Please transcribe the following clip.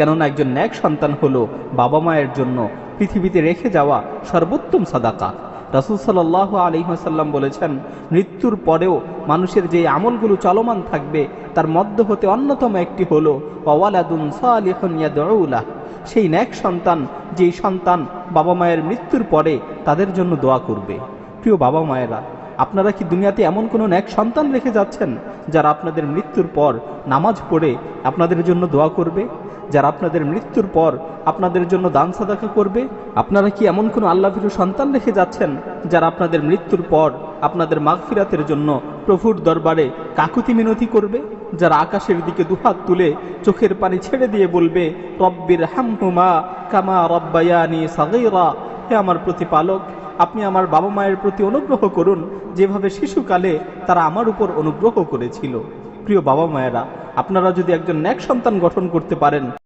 কেননা একজন ন্যাক সন্তান হলো বাবা মায়ের জন্য পৃথিবীতে রেখে যাওয়া সর্বোত্তম সাদাকা। রাসূল সাল্লাল্লাহু আলাইহি ওয়াসাল্লাম বলেছেন, মৃত্যুর পরেও মানুষের যে আমলগুলো চলমান থাকবে তার মধ্যে হতে অন্যতম একটি হলো ওয়ালাদুন সালিহুন ইয়াদউ লাহ, সেই ন্যাক সন্তান, যেই সন্তান বাবা মায়ের মৃত্যুর পরে তাদের জন্য দোয়া করবে। প্রিয় বাবা মায়েরা, আপনারা কি দুনিয়াতে এমন কোনো ন্যাক সন্তান রেখে যাচ্ছেন যারা আপনাদের মৃত্যুর পর নামাজ পড়ে আপনাদের জন্য দোয়া করবে, যারা আপনাদের মৃত্যুর পর আপনাদের জন্য দান সাদাকা করবে? আপনারা কি এমন কোনো আল্লাহভীরু সন্তান রেখে যাচ্ছেন যারা আপনাদের মৃত্যুর পর আপনাদের মাগফিরাতের জন্য প্রভুর দরবারে কাকুতি মিনতি করবে, যারা আকাশের দিকে দুহাত তুলে চোখের পানি ছেড়ে দিয়ে বলবে, রব্বির হামহুমা কামা রব্বায়ানি সাগীরা, হে আমার প্রতিপালক, আপনি আমার বাবা মায়ের প্রতি অনুগ্রহ করুন যেভাবে শিশুকালে তারা আমার উপর অনুগ্রহ করেছিল। প্রিয় বাবা মায়েরা, আপনারা যদি একজন ন্যাক সন্তান গঠন করতে পারেন